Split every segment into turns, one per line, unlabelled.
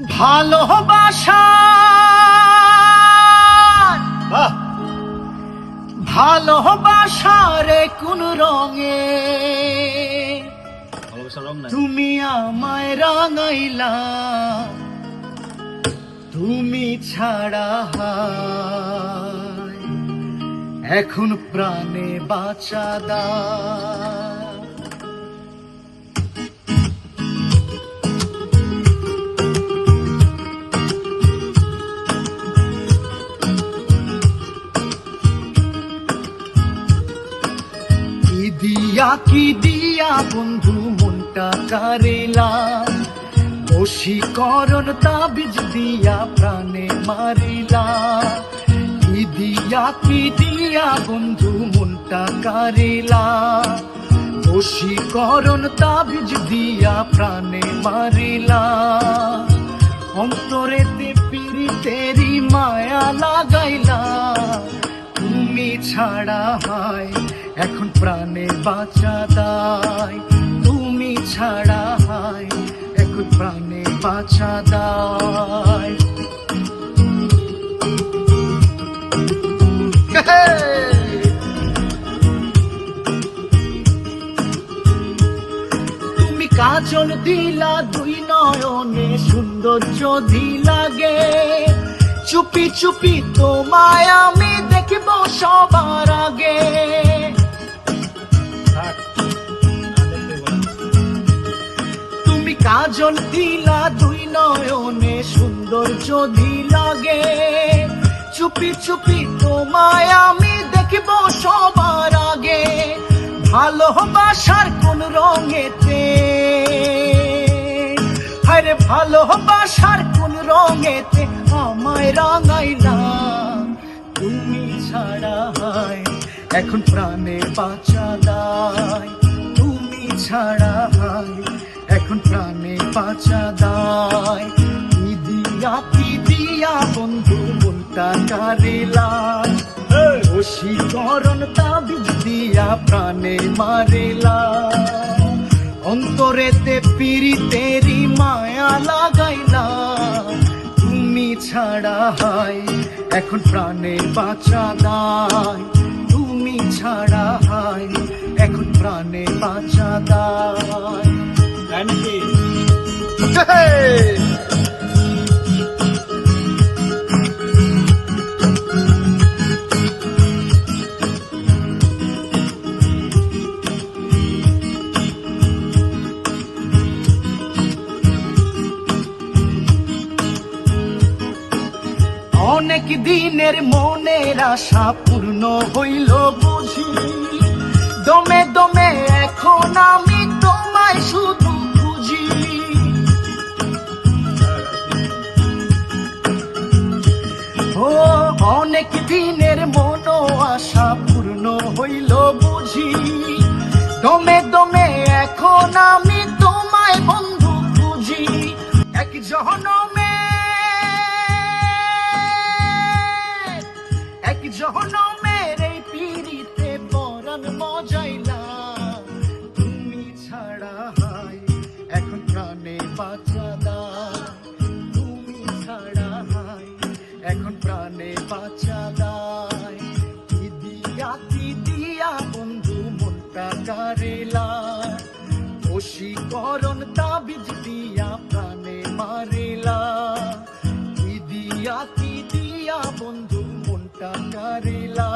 ভালোবাসা ভালোবাসার কোন রঙে তুমি আমায় রাঙাইলা, তুমি ছাড়া হায় এখন প্রাণে বাঁচা দা। কি দিয়া বন্ধু মনটা কারেলা, বশীকরণ তাবিজ দিয়া প্রাণে মারিলা। কি দিয়া বন্ধু মনটা কারেলা, বশীকরণ তাবিজ দিয়া প্রাণে মারিলা। অন্তরেতে পিরিতেরি মায়া লাগাইলা, তুমি ছাড়া হয় এখন প্রাণে বাঁচা দায়। তুমি ছাড়া হয় এখন প্রাণে বাঁচা দায়। তুমি কাজল দিলা দুই নয়নে, সৌন্দর্য লাগে চুপি চুপি তোমায় আমি দেখব সবার আগে। তুমি কাজল দিলা দুই নয়নে, সৌন্দর্য লাগে চুপি চুপি তোমায় আমি দেখব সবার আগে। ভালোবাসার কোন রঙেতে, আরে ভালোবাসার কোন রঙেতে আমায় রাঙাইলা, তুমি ছাড়া হয় এখন প্রাণে বাঁচা দায়। তুমি ছাড়া হয় এখন প্রাণে বাঁচা দায়। কি দিয়া বন্ধু মনটা কারেলা, বশীকরণ তাবিজ দিয়া প্রাণে মারেলা। অন্তরেতে পিরিতেরি মায়া লাগাইলা, তুমি ছাড়া হয় এখন প্রাণে বাঁচা দায়। তুমি ছাড়া হয় এখন প্রাণে বাঁচা দায়। অনেক দিনের মনের আশা পূর্ণ হইল বুঝি, দমে দমে এখন আমি তোমায় শুধু বুঝি। ও অনেক দিনের মন আশা পূর্ণ হইল বুঝি, দমে দমে এখন আমি তোমায় বন্ধু বুঝি। এক জনমে জনমের এই পিড়িতে পরাণ মজাইলা, তুমি ছাড়া হয় এখন প্রাণে বাঁচা দায়। তুমি ছাড়া হয় এখন প্রাণে বাঁচা দায়। কি দিয়া বন্ধু মনটা কারেলা, বশীকরণ তাবিজ দিয়া প্রাণে মারেলা। কি দিয়া বন্ধু কারেলা,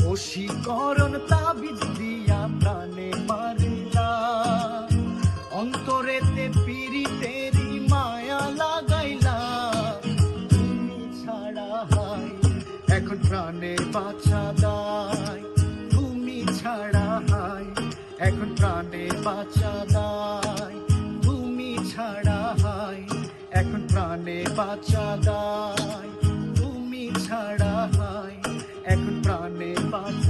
বশীকরণ তাবিজ দিয়া প্রাণে মারিলা। অন্তরেতে পিরিতেরি মায়া লাগাইলা, তুমি ছাড়া হয় এখন প্রাণে বাঁচা দায়। তুমি ছাড়া হয় এখন প্রাণে বাঁচা দায়। তুমি ছাড়া হয় এখন প্রাণে বাঁচা দায়। তুমি ছাড়া হয় এখন প্রাণে বাঁচা